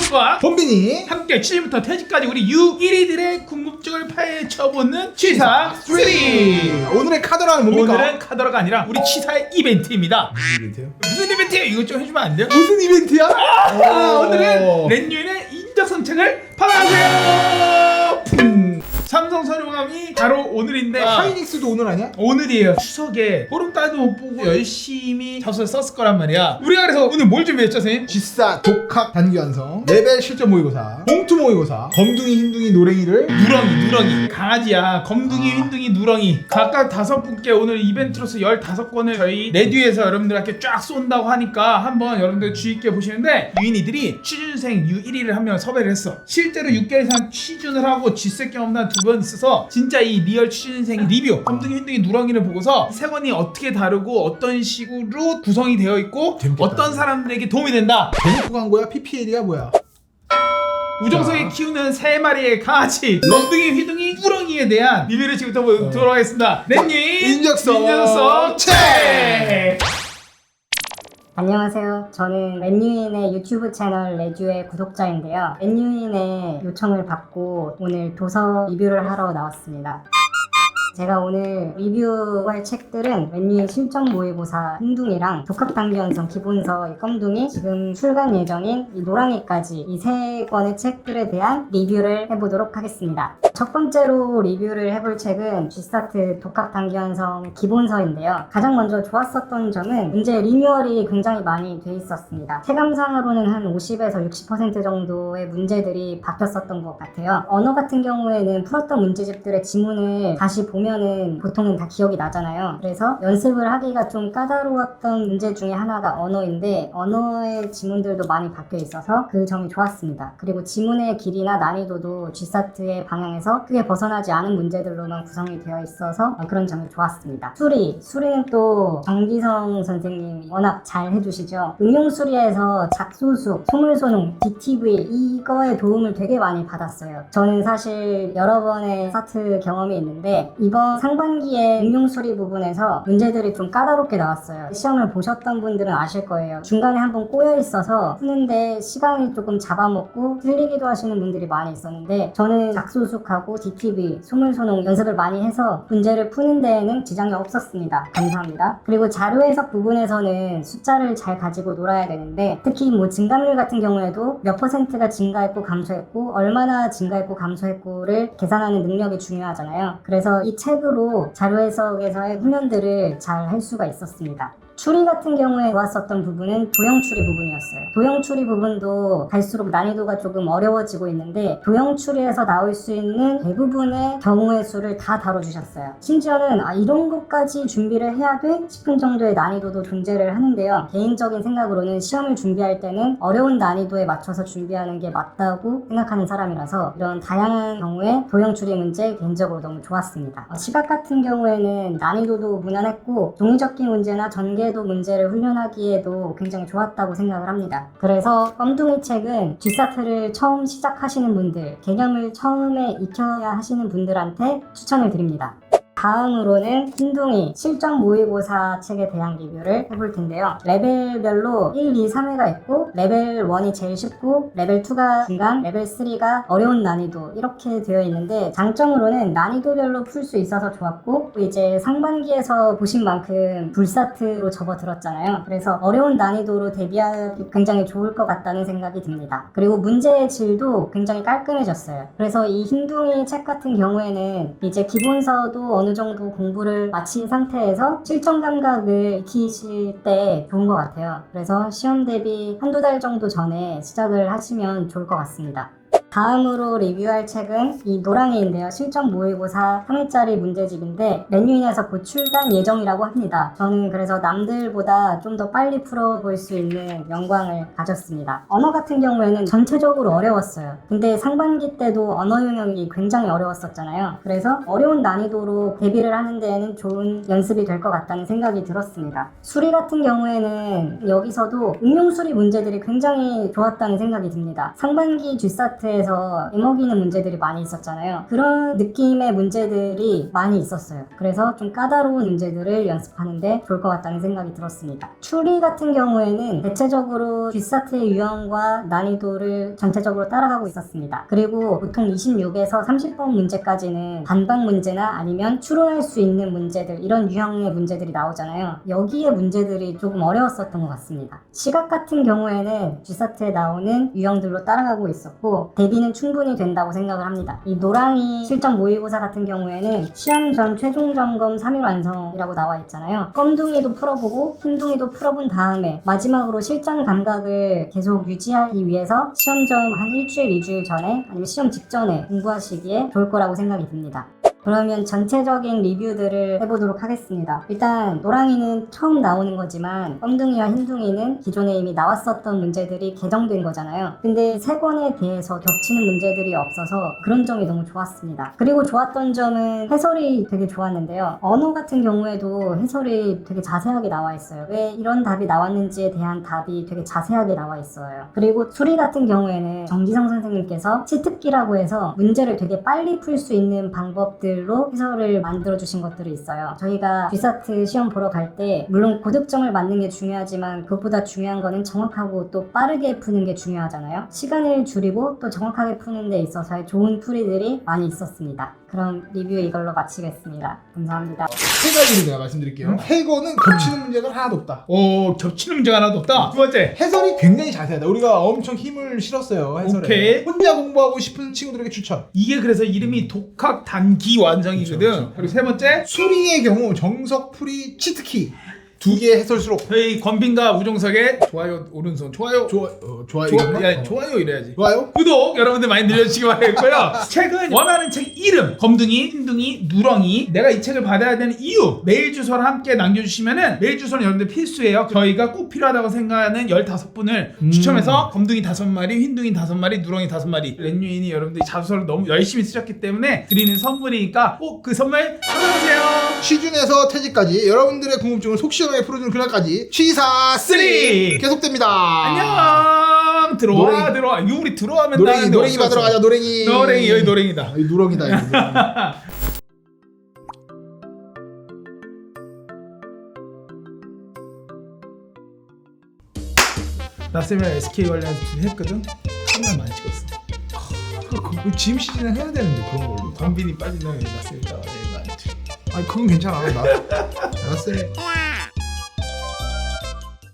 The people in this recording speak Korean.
슈퍼 범빈이 함께 취직부터 퇴직까지 우리 U1위들의 궁금증을 파헤쳐보는 취사 3. 오늘의 카더라는 뭡니까? 오늘은 카더라가 아니라 우리 취사의 이벤트입니다. 무슨 이벤트요? 무슨 이벤트예요? 이거 좀 해주면 안 돼요? 무슨 이벤트야? 오늘은 렌유인의 인적 선착을 받아가세요. 삼성 선용함이 바로 오늘인데 하이닉스도 오늘 아니야? 오늘이에요. 추석에 보름달도 못 보고 열심히 자소서 썼을 거란 말이야. 우리가 그래서 오늘 뭘 준비했죠, 선생님? G4 독학 단기완성 레벨 실전 모의고사 봉투 모의고사 검둥이 흰둥이 노랭이를 누렁이 강아지야. 검둥이 흰둥이 누렁이 각각 5분께 오늘 이벤트로서 15권을 저희 레듀에서 여러분들한테 쫙 쏜다고 하니까 한번 여러분들 주의 있게 보시는데, 유인이들이 취준생 U1위를 한 명 섭외를 했어. 실제로 6개월 이상 취준을 하고 쥐쓸 게 없나 2번 있어서 진짜 이 리얼 취준생 리뷰 검둥이 흰둥이 누렁이를 보고서 세 권이 어떻게 다르고 어떤 식으로 구성이 되어 있고 재밌겠다. 어떤 사람들에게 도움이 된다. 대놓고 광고야? PPL이야 뭐야? 우정성이 키우는 3마리의 강아지 검둥이 휘둥이 누렁이에 대한 리뷰를 지금부터 보도록 하겠습니다. 렌니 인적성 체크. 안녕하세요. 저는 렌유인의 유튜브 채널 레듀의 구독자인데요. 렌유인의 요청을 받고 오늘 도서 리뷰를 하러 나왔습니다. 제가 오늘 리뷰할 책들은 렌유인 실전 모의고사 흰둥이랑 독학단기완성 기본서 껌둥이, 지금 출간 예정인 이 노랑이까지 이 3권의 책들에 대한 리뷰를 해보도록 하겠습니다. 첫 번째로 리뷰를 해볼 책은 G스타트 독학단기완성 기본서인데요. 가장 먼저 좋았었던 점은 문제 리뉴얼이 굉장히 많이 돼 있었습니다. 체감상으로는 한 50에서 60% 정도의 문제들이 바뀌었었던 것 같아요. 언어 같은 경우에는 풀었던 문제집들의 지문을 다시 보면은 보통은 다 기억이 나잖아요. 그래서 연습을 하기가 좀 까다로웠던 문제 중에 하나가 언어인데, 언어의 지문들도 많이 바뀌어 있어서 그 점이 좋았습니다. 그리고 지문의 길이나 난이도도 G스타트의 방향에서 크게 벗어나지 않은 문제들로만 구성이 되어 있어서 그런 점이 좋았습니다. 수리는 또 정기성 선생님이 워낙 잘 해주시죠. 응용수리에서 작소수, 소물소농, DTV 이거에 도움을 되게 많이 받았어요. 저는 사실 여러 번의 스타트 경험이 있는데 이번 상반기에 응용수리 부분에서 문제들이 좀 까다롭게 나왔어요. 시험을 보셨던 분들은 아실 거예요. 중간에 한번 꼬여 있어서 푸는데 시간이 조금 잡아먹고 틀리기도 하시는 분들이 많이 있었는데, 저는 작소수하고 DTV, 소물소농 연습을 많이 해서 문제를 푸는 데에는 지장이 없었습니다. 감사합니다. 그리고 자료 해석 부분에서는 숫자를 잘 가지고 놀아야 되는데, 특히 뭐 증감률 같은 경우에도 몇 %가 증가했고 감소했고 얼마나 증가했고 감소했고를 계산하는 능력이 중요하잖아요. 그래서 이 책으로 자료 해석에서의 훈련들을 잘 할 수가 있었습니다. 추리 같은 경우에 좋았었던 부분은 도형 추리 부분이었어요. 도형 추리 부분도 갈수록 난이도가 조금 어려워지고 있는데, 도형 추리에서 나올 수 있는 대부분의 경우의 수를 다 다뤄주셨어요. 심지어는 이런 것까지 준비를 해야 돼? 싶은 정도의 난이도도 존재를 하는데요. 개인적인 생각으로는 시험을 준비할 때는 어려운 난이도에 맞춰서 준비하는 게 맞다고 생각하는 사람이라서 이런 다양한 경우에 도형 추리 문제 개인적으로 너무 좋았습니다. 시각 같은 경우에는 난이도도 무난했고 종이접기 문제나 전개 문제를 훈련하기에도 굉장히 좋았다고 생각을 합니다. 그래서 껌둥이 책은 G스타트를 처음 시작하시는 분들, 개념을 처음에 익혀야 하시는 분들한테 추천을 드립니다. 다음으로는 흰둥이 실전 모의고사 책에 대한 리뷰를 해볼 텐데요. 레벨별로 1, 2, 3회가 있고, 레벨 1이 제일 쉽고 레벨 2가 중간, 레벨 3가 어려운 난이도 이렇게 되어 있는데, 장점으로는 난이도별로 풀 수 있어서 좋았고, 이제 상반기에서 보신 만큼 불사트로 접어들었잖아요. 그래서 어려운 난이도로 대비하기 굉장히 좋을 것 같다는 생각이 듭니다. 그리고 문제의 질도 굉장히 깔끔해졌어요. 그래서 이 흰둥이 책 같은 경우에는 이제 기본서도 어느 정도 공부를 마친 상태에서 실전 감각을 익히실 때 좋은 것 같아요. 그래서 시험 대비 한두 달 정도 전에 시작을 하시면 좋을 것 같습니다. 다음으로 리뷰할 책은 이 노랑이인데요. 실전 모의고사 3회짜리 문제집인데 렌유인에서 곧 출간 예정이라고 합니다. 저는 그래서 남들보다 좀 더 빨리 풀어볼 수 있는 영광을 가졌습니다. 언어 같은 경우에는 전체적으로 어려웠어요. 근데 상반기 때도 언어 영역이 굉장히 어려웠었잖아요. 그래서 어려운 난이도로 대비를 하는 데에는 좋은 연습이 될 것 같다는 생각이 들었습니다. 수리 같은 경우에는 여기서도 응용수리 문제들이 굉장히 좋았다는 생각이 듭니다. 상반기 G스타트에 대해서 애먹이는 문제들이 많이 있었잖아요. 그런 느낌의 문제들이 많이 있었어요. 그래서 좀 까다로운 문제들을 연습하는데 좋을 것 같다는 생각이 들었습니다. 추리 같은 경우에는 대체적으로 G사트의 유형과 난이도를 전체적으로 따라가고 있었습니다. 그리고 보통 26에서 30번 문제까지는 반박 문제나 아니면 추론할 수 있는 문제들, 이런 유형의 문제들이 나오잖아요. 여기에 문제들이 조금 어려웠었던 것 같습니다. 시각 같은 경우에는 G사트에 나오는 유형들로 따라가고 있었고 대비는 충분히 된다고 생각을 합니다. 이 노랑이 실전 모의고사 같은 경우에는 시험 전 최종 점검 3일 완성이라고 나와 있잖아요. 검둥이도 풀어보고 흰둥이도 풀어본 다음에 마지막으로 실전 감각을 계속 유지하기 위해서 시험 전 한 일주일, 2주일 전에 아니면 시험 직전에 공부하시기에 좋을 거라고 생각이 듭니다. 그러면 전체적인 리뷰들을 해보도록 하겠습니다. 일단 노랑이는 처음 나오는 거지만 검둥이와 흰둥이는 기존에 이미 나왔었던 문제들이 개정된 거잖아요. 근데 세 권에 대해서 겹치는 문제들이 없어서 그런 점이 너무 좋았습니다. 그리고 좋았던 점은 해설이 되게 좋았는데요. 언어 같은 경우에도 해설이 되게 자세하게 나와 있어요. 왜 이런 답이 나왔는지에 대한 답이 되게 자세하게 나와 있어요. 그리고 추리 같은 경우에는 정지성 선생님께서 치특기라고 해서 문제를 되게 빨리 풀 수 있는 방법들 로 해설을 만들어주신 것들이 있어요. 저희가 G사트 시험 보러 갈 때 물론 고득점을 맞는 게 중요하지만 그것보다 중요한 거는 정확하고 또 빠르게 푸는 게 중요하잖아요. 시간을 줄이고 또 정확하게 푸는 데 있어서의 좋은 풀이들이 많이 있었습니다. 그럼 리뷰 이걸로 마치겠습니다. 감사합니다. 세 가지를 내가 말씀드릴게요. 세 권은 겹치는 문제가 하나도 없다. 겹치는 문제가 하나도 없다. 두 번째, 해설이 굉장히 자세하다. 우리가 엄청 힘을 실었어요. 해설에. 오케이. 혼자 공부하고 싶은 친구들에게 추천. 이게 그래서 이름이 독학 단기 완성이거든. 그렇죠. 그리고 세 번째, 수리의 경우 정석, 풀이, 치트키 두 개의 해설 수록. 저희 권빈과 우종석의 좋아요 오른손 좋아요 좋아요. 좋아요 이래야지. 좋아요. 구독 여러분들 많이 늘려주시기 바라겠고요. 책은 원하는 책 이름, 검둥이, 흰둥이, 누렁이, 내가 이 책을 받아야 되는 이유, 메일 주소를 함께 남겨주시면은 메일 주소는 여러분들 필수예요. 저희가 꼭 필요하다고 생각하는 15분을 추첨해서 검둥이 5마리, 흰둥이 5마리, 누렁이 5마리, 렌유인이 여러분들이 자소서를 너무 열심히 쓰셨기 때문에 드리는 선물이니까 꼭 그 선물 받아보세요. 시준에서 퇴직까지 여러분들의 궁금증을 속 시원하게 풀어주는 그날까지 취사 3 계속됩니다. 안녕. 들어와 노랭이. 들어와. 이거 우리 들어가면 노랭이 받으러 가자. 노랭이. 여기 노랭이다. 여기 누렁이다. 여기. 나 쌤이랑 SK 관련해서 둘이 했거든. 정말 많이 찍었어. 그 지금 시즌에 해야 되는데 그런 걸로. 권빈이 빠진 다음에 나 쌤이 나와. 아니 그건 괜찮아. 나 쌤.